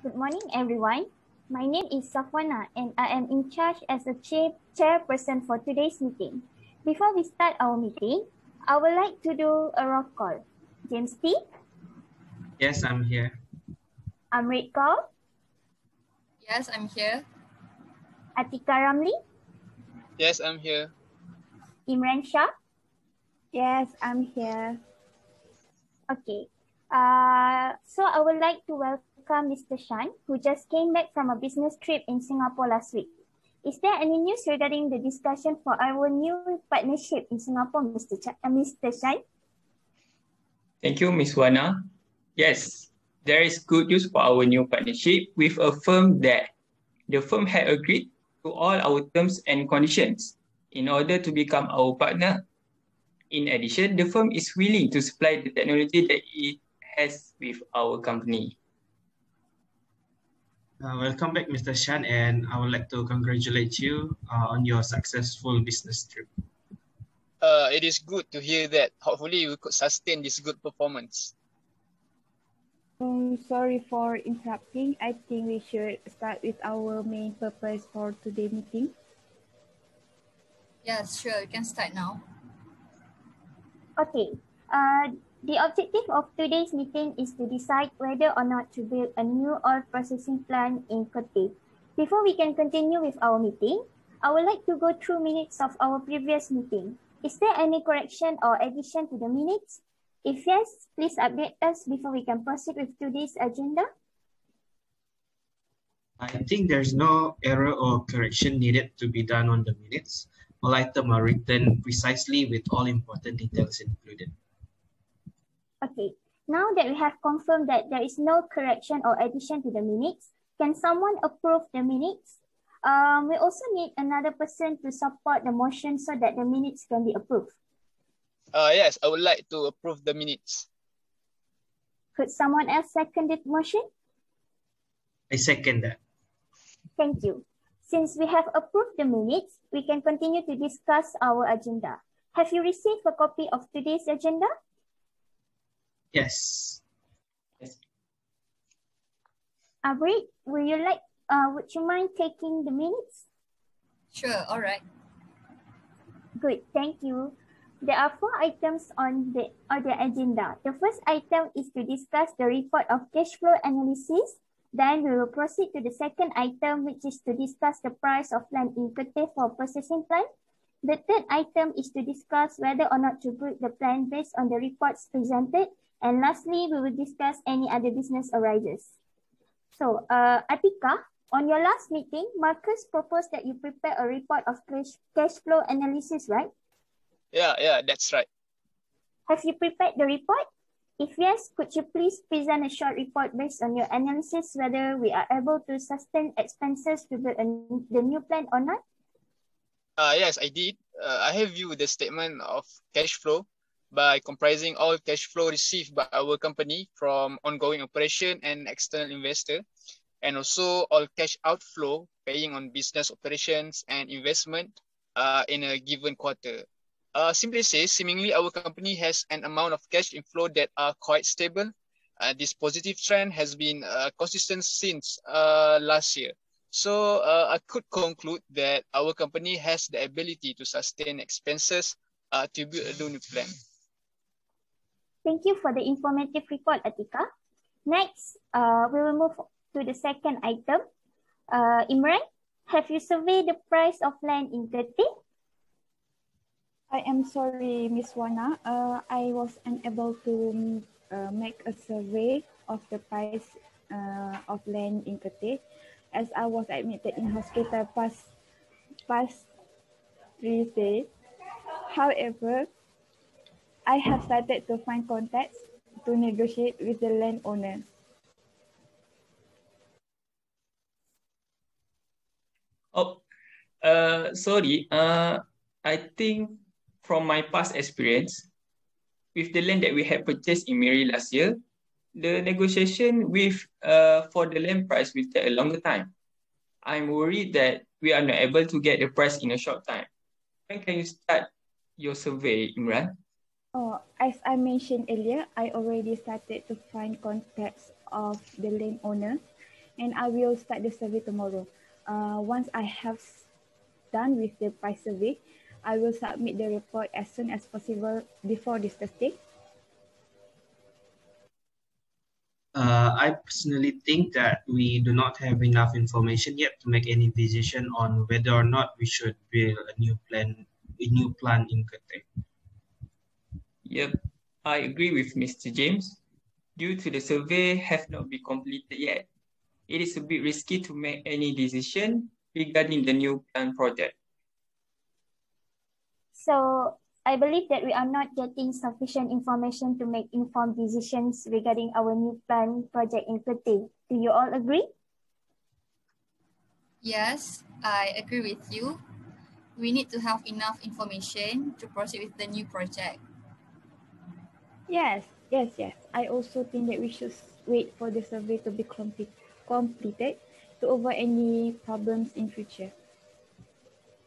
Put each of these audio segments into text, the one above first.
Good morning, everyone. My name is Safwana, and I am in charge as a chairperson for today's meeting. Before we start our meeting, I would like to do a roll call. James T. Yes, I'm here. Amir Kaur. Yes, I'm here. Atikah Ramli. Yes, I'm here. Imran Shah. Yes, I'm here. Okay. So I would like to welcome Mr. Shan, who just came back from a business trip in Singapore last week. Is there any news regarding the discussion for our new partnership in Singapore, Mr. Shan? Thank you, Ms. Wana. Yes, there is good news for our new partnership with a firm that the firm had agreed to all our terms and conditions in order to become our partner. In addition, the firm is willing to supply the technology that it has with our company. Welcome back, Mr. Shan, and I would like to congratulate you on your successful business trip. It is good to hear that. Hopefully, we could sustain this good performance. Sorry for interrupting. I think we should start with our main purpose for today's meeting. Yes, sure, you can start now. Okay. The objective of today's meeting is to decide whether or not to build a new oil processing plant in Kerteh. Before we can continue with our meeting, I would like to go through minutes of our previous meeting. Is there any correction or addition to the minutes? If yes, please update us before we can proceed with today's agenda. I think there's no error or correction needed to be done on the minutes. All items are written precisely with all important details included. Okay, now that we have confirmed that there is no correction or addition to the minutes, can someone approve the minutes? We also need another person to support the motion so that the minutes can be approved. Yes, I would like to approve the minutes. Could someone else second the motion? I second that. Thank you. Since we have approved the minutes, we can continue to discuss our agenda. Have you received a copy of today's agenda? Yes. Farid, would you mind taking the minutes? Sure, all right. Good, thank you. There are 4 items on the agenda. The first item is to discuss the report of cash flow analysis. Then we will proceed to the second item, which is to discuss the price of land in Kerteh for processing plant. The third item is to discuss whether or not to build the plant based on the reports presented. And lastly, we will discuss any other business arises. So, Atikah, on your last meeting, Marcus proposed that you prepare a report of cash flow analysis, right? Yeah, that's right. Have you prepared the report? If yes, could you please present a short report based on your analysis whether we are able to sustain expenses to build the new plant or not? Yes, I did. I have viewed the statement of cash flow by comprising all cash flow received by our company from ongoing operation and external investor, and also all cash outflow paying on business operations and investment in a given quarter. Simply says, seemingly our company has an amount of cash inflow that are quite stable. This positive trend has been consistent since last year. So I could conclude that our company has the ability to sustain expenses to build a new plant. Thank you for the informative report, Atikah. Next, we will move to the second item. Imran, have you surveyed the price of land in Kerteh? I am sorry, Ms. Wana. I was unable to make a survey of the price of land in Kerteh as I was admitted in hospital past 3 days. However, I have started to find contacts to negotiate with the landowners. Sorry. I think from my past experience, with the land that we had purchased in Miri last year, the negotiation for the land price will take a longer time. I'm worried that we are not able to get the price in a short time. When can you start your survey, Imran? As I mentioned earlier, I already started to find contacts of the landowner, and I will start the survey tomorrow. Once I have done with the price survey, I will submit the report as soon as possible before this Thursday. I personally think that we do not have enough information yet to make any decision on whether or not we should build a new plant in Kete. Yep, I agree with Mr. James. Due to the survey have not been completed yet, it is a bit risky to make any decision regarding the new plant project. So I believe that we are not getting sufficient information to make informed decisions regarding our new plan project in Kete. Do you all agree? Yes, I agree with you. We need to have enough information to proceed with the new project. Yes. I also think that we should wait for the survey to be completed to avoid any problems in future.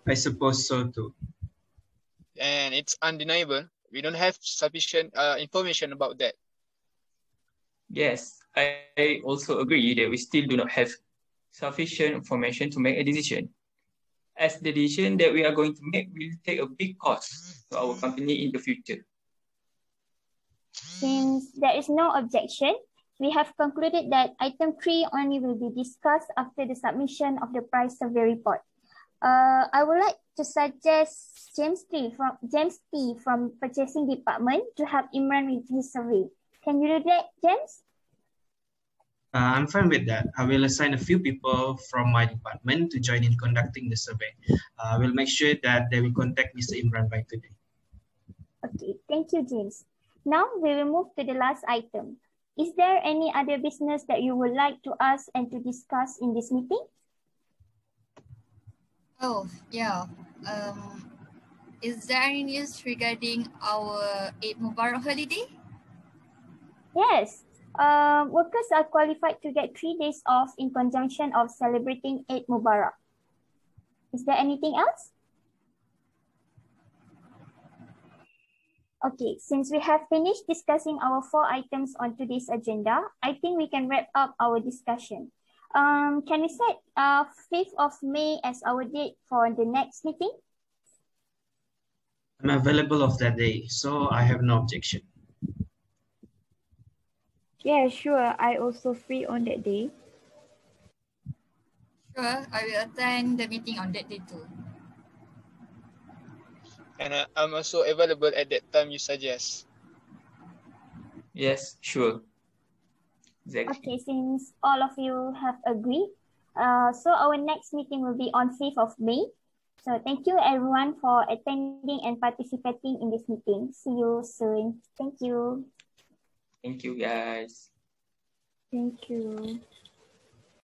I suppose so too. And it's undeniable. We don't have sufficient information about that. Yes, I also agree that we still do not have sufficient information to make a decision, as the decision that we are going to make will take a big cost to our company in the future. Since there is no objection, we have concluded that item 3 only will be discussed after the submission of the price survey report. I would like to suggest James T from Purchasing Department to help Imran with his survey. Can you do that, James? I'm fine with that. I will assign a few people from my department to join in conducting the survey. I will make sure that they will contact Mr. Imran by today. Okay, thank you, James. Now we will move to the last item. Is there any other business that you would like to ask and to discuss in this meeting? Oh, yeah. Is there any news regarding our Eid Mubarak holiday? Yes. Workers are qualified to get 3 days off in conjunction of celebrating Eid Mubarak. Is there anything else? Okay, since we have finished discussing our 4 items on today's agenda, I think we can wrap up our discussion. Can we set 5th of May as our date for the next meeting? I'm available of that day, so I have no objection. Yeah, sure. I also free on that day. Sure, I will attend the meeting on that day too. And I'm also available at that time you suggest. Yes, sure. Exactly. Okay, since all of you have agreed, so our next meeting will be on 5th of May. So thank you everyone for attending and participating in this meeting. See you soon. Thank you. Thank you, guys. Thank you.